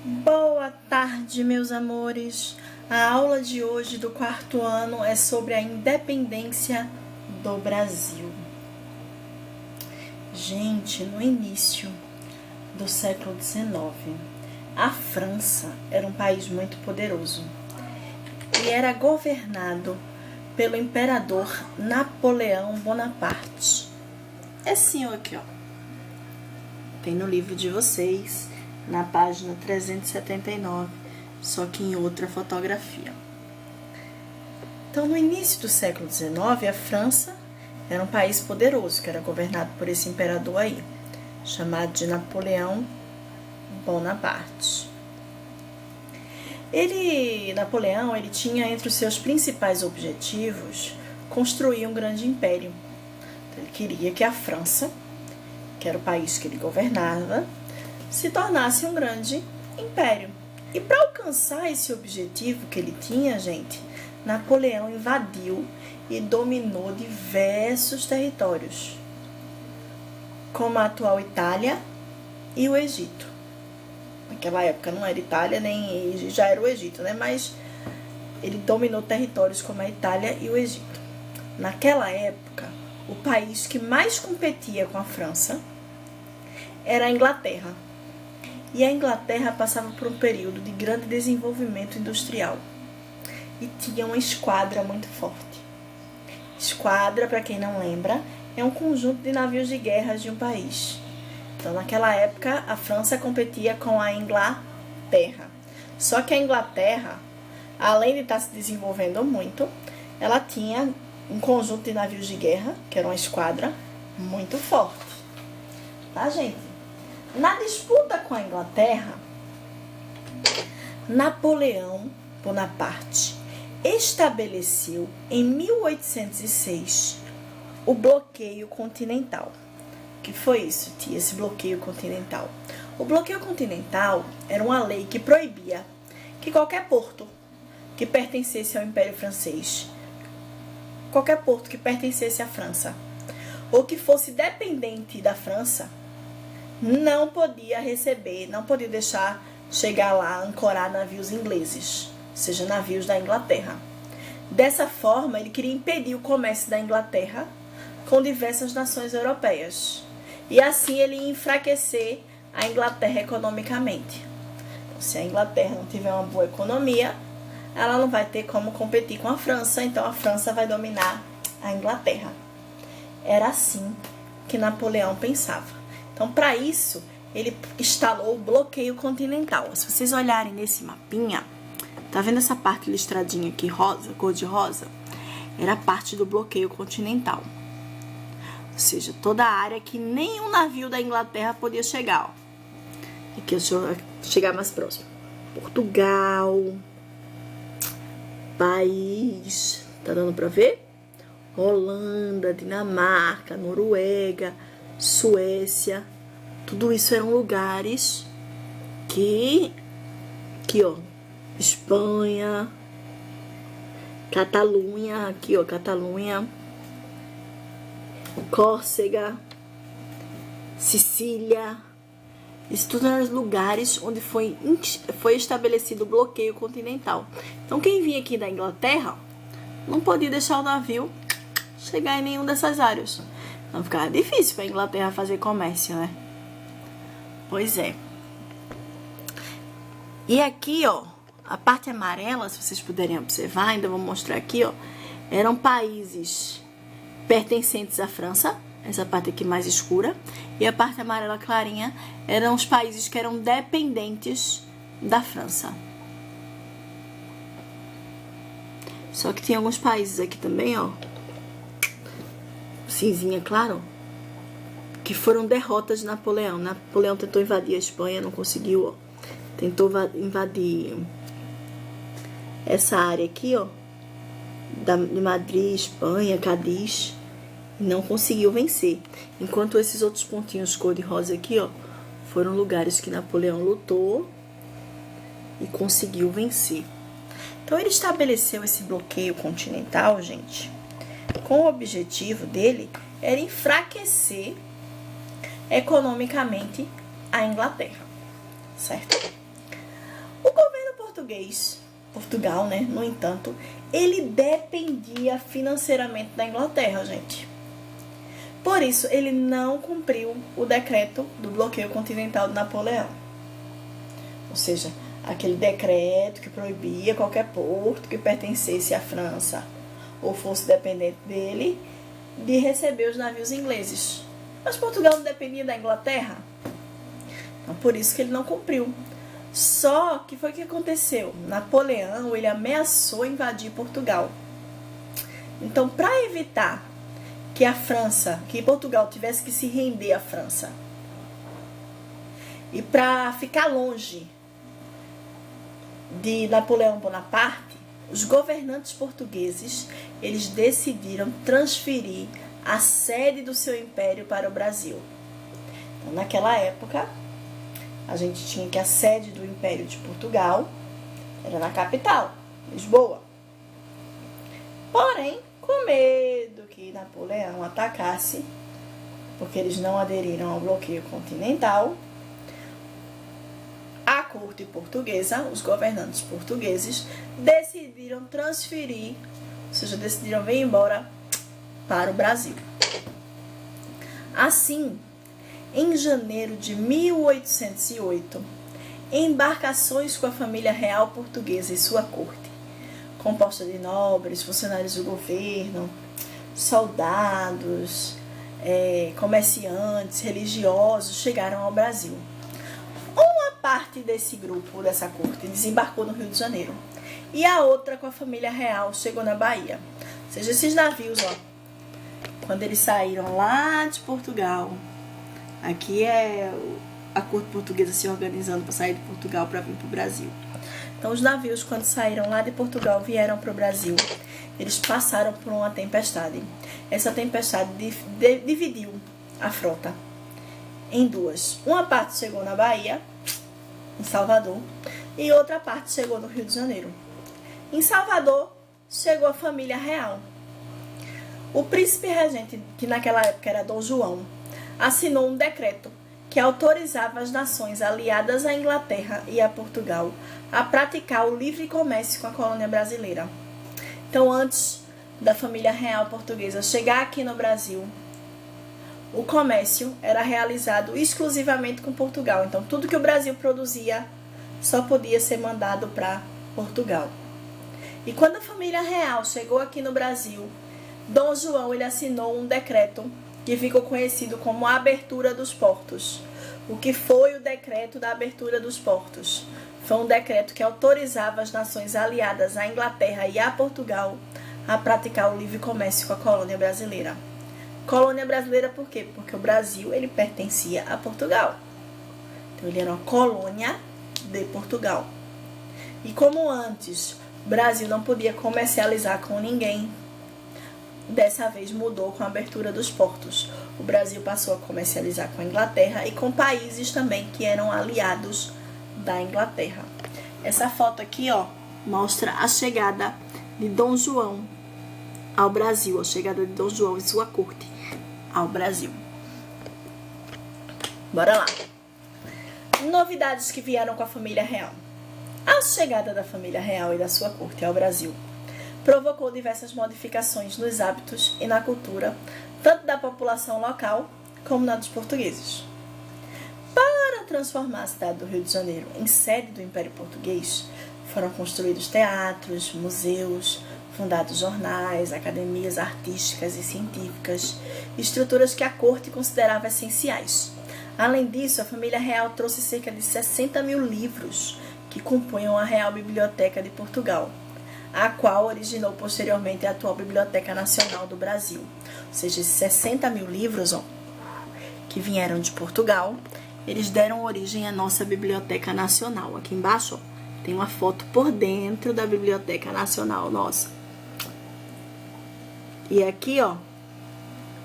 Boa tarde, meus amores. A aula de hoje do quarto ano é sobre a independência do Brasil. Gente, no início do século XIX, a França era um país muito poderoso e era governado pelo imperador Napoleão Bonaparte. Esse senhor aqui, ó, tem no livro de vocês, na página 379, só que em outra fotografia. Então, no início do século XIX, a França era um país poderoso, que era governado por esse imperador aí, chamado de Napoleão Bonaparte. Napoleão, ele tinha entre os seus principais objetivos construir um grande império. Então, ele queria que a França, que era o país que ele governava, se tornasse um grande império. E para alcançar esse objetivo que ele tinha, gente, Napoleão invadiu e dominou diversos territórios, como a atual Itália e o Egito. Naquela época não era Itália, nem já era o Egito, né? Mas ele dominou territórios como a Itália e o Egito. Naquela época, o país que mais competia com a França era a Inglaterra. E a Inglaterra passava por um período de grande desenvolvimento industrial e tinha uma esquadra muito forte. Esquadra, para quem não lembra, é um conjunto de navios de guerra de um país. Então, naquela época, a França competia com a Inglaterra. Só que a Inglaterra, além de estar se desenvolvendo muito, ela tinha um conjunto de navios de guerra, que era uma esquadra, muito forte. Tá, gente? Na disputa com a Inglaterra, Napoleão Bonaparte estabeleceu em 1806 o bloqueio continental. O que foi isso, tia, esse bloqueio continental? O bloqueio continental era uma lei que proibia que qualquer porto que pertencesse ao Império Francês, qualquer porto que pertencesse à França, ou que fosse dependente da França, não podia receber, não podia deixar chegar lá, ancorar navios ingleses, ou seja, navios da Inglaterra. Dessa forma, ele queria impedir o comércio da Inglaterra com diversas nações europeias. E assim ele ia enfraquecer a Inglaterra economicamente. Então, se a Inglaterra não tiver uma boa economia, ela não vai ter como competir com a França, então a França vai dominar a Inglaterra. Era assim que Napoleão pensava. Então, para isso, ele instalou o bloqueio continental. Se vocês olharem nesse mapinha, tá vendo essa parte listradinha aqui, rosa, cor de rosa? Era a parte do bloqueio continental. Ou seja, toda a área que nenhum navio da Inglaterra podia chegar. Ó. Aqui, deixa eu chegar mais próximo. Portugal, país, tá dando para ver? Holanda, Dinamarca, Noruega, Suécia, tudo isso eram lugares que ó, Espanha, Catalunha, aqui ó, Catalunha, Córcega, Sicília, isso tudo eram lugares onde foi estabelecido o bloqueio continental. Então quem vinha aqui da Inglaterra não podia deixar o navio chegar em nenhum dessas áreas. Então ficava difícil para a Inglaterra fazer comércio, né? Pois é. E aqui, ó, a parte amarela, se vocês puderem observar, ainda vou mostrar aqui, ó, eram países pertencentes à França, essa parte aqui mais escura, e a parte amarela clarinha eram os países que eram dependentes da França. Só que tem alguns países aqui também, ó, cinzinha, claro, que foram derrotas de Napoleão. Napoleão tentou invadir a Espanha, não conseguiu, ó. Tentou invadir essa área aqui, ó, de Madrid, Espanha, Cádiz, e não conseguiu vencer. Enquanto esses outros pontinhos cor-de-rosa aqui, ó, foram lugares que Napoleão lutou e conseguiu vencer. Então, ele estabeleceu esse bloqueio continental, gente, com o objetivo dele era enfraquecer economicamente a Inglaterra, certo? Portugal, né, no entanto, ele dependia financeiramente da Inglaterra, gente. Por isso, ele não cumpriu o decreto do bloqueio continental de Napoleão. Ou seja, aquele decreto que proibia qualquer porto que pertencesse à França ou fosse dependente dele de receber os navios ingleses. Mas Portugal não dependia da Inglaterra. Então, por isso que ele não cumpriu. Só que foi o que aconteceu. Napoleão, ele ameaçou invadir Portugal. Então, para evitar que Portugal tivesse que se render à França, e para ficar longe de Napoleão Bonaparte, os governantes portugueses, eles decidiram transferir a sede do seu império para o Brasil. Então, naquela época, a gente tinha que a sede do Império de Portugal era na capital, Lisboa. Porém, com medo que Napoleão atacasse, porque eles não aderiram ao bloqueio continental, a corte portuguesa, os governantes portugueses, decidiram transferir, ou seja, decidiram vir embora para o Brasil. Assim, em janeiro de 1808, embarcações com a família real portuguesa e sua corte, composta de nobres, funcionários do governo, soldados, comerciantes, religiosos, chegaram ao Brasil. Uma parte desse grupo, dessa corte, desembarcou no Rio de Janeiro. E a outra, com a família real, chegou na Bahia. Ou seja, esses navios, quando eles saíram lá de Portugal, aqui é a corte portuguesa se organizando para sair de Portugal para vir para o Brasil. Então, os navios, quando saíram lá de Portugal, vieram para o Brasil. Eles passaram por uma tempestade. Essa tempestade dividiu a frota em duas. Uma parte chegou na Bahia, em Salvador, e outra parte chegou no Rio de Janeiro. Em Salvador, chegou a família real. O príncipe regente, que naquela época era Dom João, assinou um decreto que autorizava as nações aliadas à Inglaterra e a Portugal a praticar o livre comércio com a colônia brasileira. Então, antes da família real portuguesa chegar aqui no Brasil, o comércio era realizado exclusivamente com Portugal. Então, tudo que o Brasil produzia só podia ser mandado para Portugal. E quando a família real chegou aqui no Brasil, Dom João ele assinou um decreto que ficou conhecido como a Abertura dos Portos. O que foi o decreto da Abertura dos Portos? Foi um decreto que autorizava as nações aliadas à Inglaterra e a Portugal a praticar o livre comércio com a colônia brasileira. Colônia brasileira por quê? Porque o Brasil ele pertencia a Portugal. Então ele era uma colônia de Portugal. E como antes o Brasil não podia comercializar com ninguém, dessa vez mudou com a abertura dos portos. O Brasil passou a comercializar com a Inglaterra e com países também que eram aliados da Inglaterra. Essa foto aqui, mostra a chegada de Dom João ao Brasil, a chegada de Dom João e sua corte ao Brasil. Bora lá. Novidades que vieram com a família real. A chegada da família real e da sua corte ao Brasil provocou diversas modificações nos hábitos e na cultura, tanto da população local como na dos portugueses. Para transformar a cidade do Rio de Janeiro em sede do Império Português, foram construídos teatros, museus, fundados jornais, academias artísticas e científicas, estruturas que a corte considerava essenciais. Além disso, a família real trouxe cerca de 60 mil livros que compunham a Real Biblioteca de Portugal, a qual originou posteriormente a atual Biblioteca Nacional do Brasil. Ou seja, esses 60 mil livros que vieram de Portugal, eles deram origem à nossa Biblioteca Nacional. Aqui embaixo tem uma foto por dentro da Biblioteca Nacional nossa. E aqui,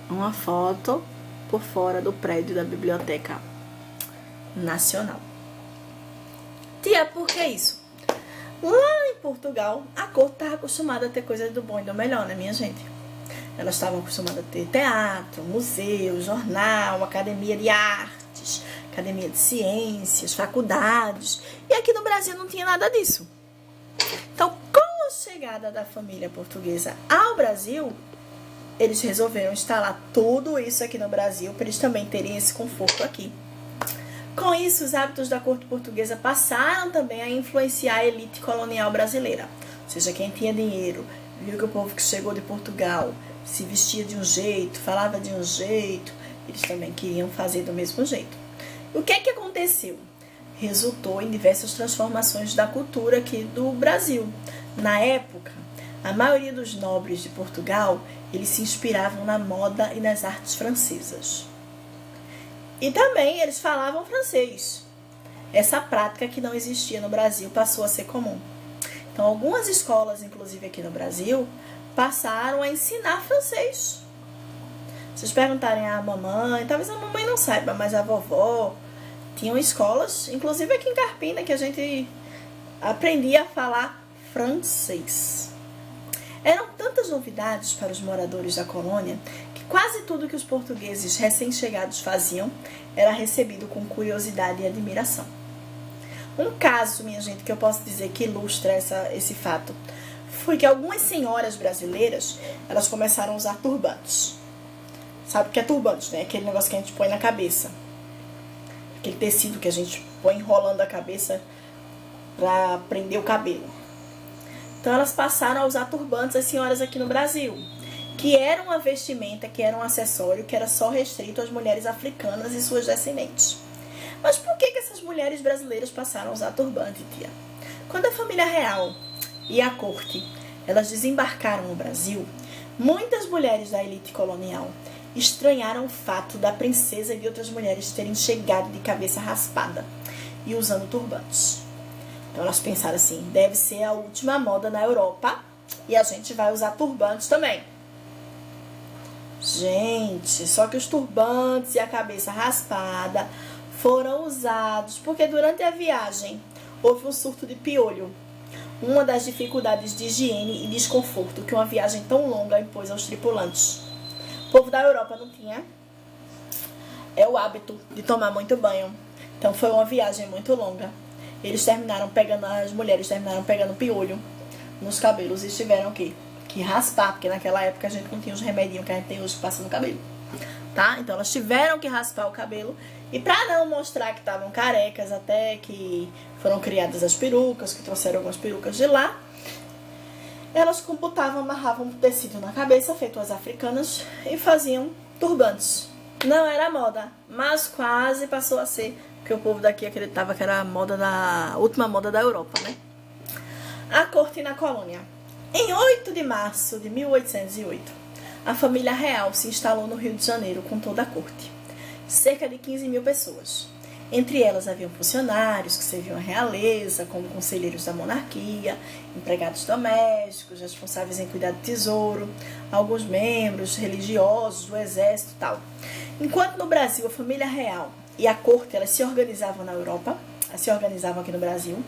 uma foto por fora do prédio da Biblioteca Nacional. Tia, por que isso? Lá em Portugal, a corte estava acostumada a ter coisas do bom e do melhor, né, minha gente? Elas estavam acostumadas a ter teatro, museu, jornal, academia de artes, academia de ciências, faculdades. E aqui no Brasil não tinha nada disso. Então, com a chegada da família portuguesa ao Brasil, eles resolveram instalar tudo isso aqui no Brasil para eles também terem esse conforto aqui. Com isso, os hábitos da corte portuguesa passaram também a influenciar a elite colonial brasileira. Ou seja, quem tinha dinheiro, viu que o povo que chegou de Portugal se vestia de um jeito, falava de um jeito, eles também queriam fazer do mesmo jeito. O que é que aconteceu? Resultou em diversas transformações da cultura aqui do Brasil. Na época, a maioria dos nobres de Portugal, eles se inspiravam na moda e nas artes francesas. E também eles falavam francês. Essa prática que não existia no Brasil passou a ser comum. Então, algumas escolas, inclusive aqui no Brasil, passaram a ensinar francês. Se vocês perguntarem à mamãe, talvez a mamãe não saiba, mas a vovó, tinham escolas, inclusive aqui em Carpina, que a gente aprendia a falar francês. Eram tantas novidades para os moradores da colônia que quase tudo que os portugueses recém-chegados faziam era recebido com curiosidade e admiração. Um caso, minha gente, que eu posso dizer que ilustra esse fato, foi que algumas senhoras brasileiras, elas começaram a usar turbantes. Sabe o que é turbante, né? Aquele negócio que a gente põe na cabeça. Aquele tecido que a gente põe enrolando a cabeça para prender o cabelo. Então elas passaram a usar turbantes, as senhoras aqui no Brasil, que era uma vestimenta, que era um acessório, que era só restrito às mulheres africanas e suas descendentes. Mas por que essas mulheres brasileiras passaram a usar turbante, tia? Quando a família real e a corte, elas desembarcaram no Brasil, muitas mulheres da elite colonial estranharam o fato da princesa e de outras mulheres terem chegado de cabeça raspada e usando turbantes. Então elas pensaram assim, deve ser a última moda na Europa e a gente vai usar turbantes também. Gente, só que os turbantes e a cabeça raspada foram usados porque durante a viagem houve um surto de piolho. Uma das dificuldades de higiene e desconforto que uma viagem tão longa impôs aos tripulantes. O povo da Europa não tinha o hábito de tomar muito banho. Então foi uma viagem muito longa. As mulheres terminaram pegando piolho nos cabelos e tiveram que raspar, porque naquela época a gente não tinha os remedinhos que a gente tem hoje que passa no cabelo. Tá? Então elas tiveram que raspar o cabelo. E para não mostrar que estavam carecas, até que foram criadas as perucas, que trouxeram algumas perucas de lá, elas amarravam um tecido na cabeça, feito as africanas, e faziam turbantes. Não era moda, mas quase passou a ser, porque o povo daqui acreditava que era a última moda da Europa, né? A corte na colônia. Em 8 de março de 1808, a família real se instalou no Rio de Janeiro com toda a corte. Cerca de 15 mil pessoas. Entre elas haviam funcionários que serviam a realeza, como conselheiros da monarquia, empregados domésticos, responsáveis em cuidar do tesouro, alguns membros religiosos do exército e tal. Enquanto no Brasil a família real e a corte elas se organizavam na Europa, se organizavam aqui no Brasil,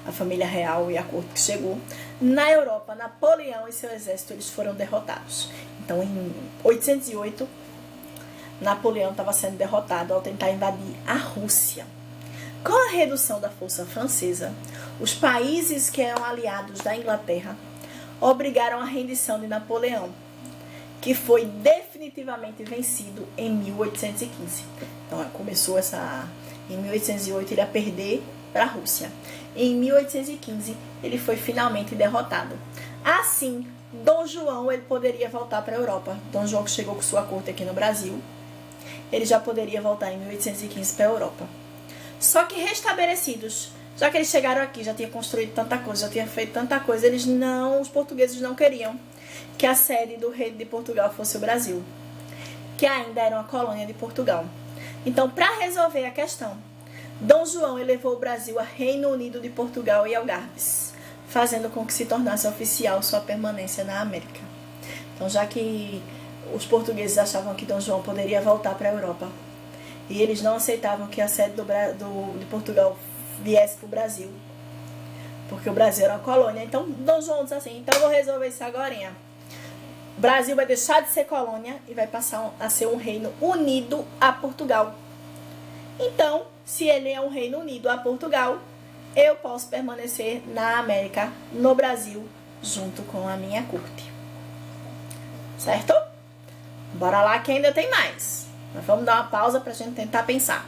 a família real e a corte que chegou, na Europa, Napoleão e seu exército eles foram derrotados. Então, em 808, Napoleão estava sendo derrotado ao tentar invadir a Rússia. Com a redução da força francesa, os países que eram aliados da Inglaterra obrigaram a rendição de Napoleão, que foi definitivamente vencido em 1815. Então, começou em 1808 ele a perder para a Rússia. Em 1815 ele foi finalmente derrotado. Assim, Dom João ele poderia voltar para a Europa. Dom João que chegou com sua corte aqui no Brasil, ele já poderia voltar em 1815 para a Europa. Só que restabelecidos, já que eles chegaram aqui, já tinha construído tanta coisa, já tinha feito tanta coisa, os portugueses não queriam que a sede do rei de Portugal fosse o Brasil, que ainda era uma colônia de Portugal. Então, para resolver a questão, Dom João elevou o Brasil a Reino Unido de Portugal e Algarves, fazendo com que se tornasse oficial sua permanência na América. Então, já que os portugueses achavam que Dom João poderia voltar para a Europa e eles não aceitavam que a sede de Portugal viesse para o Brasil, porque o Brasil era uma colônia. Então Dom João disse assim, então eu vou resolver isso agora. O Brasil vai deixar de ser colônia e vai passar a ser um reino unido a Portugal. Então, se ele é um reino unido a Portugal, eu posso permanecer na América, no Brasil, junto com a minha corte. Certo? Bora lá que ainda tem mais. Mas vamos dar uma pausa pra gente tentar pensar.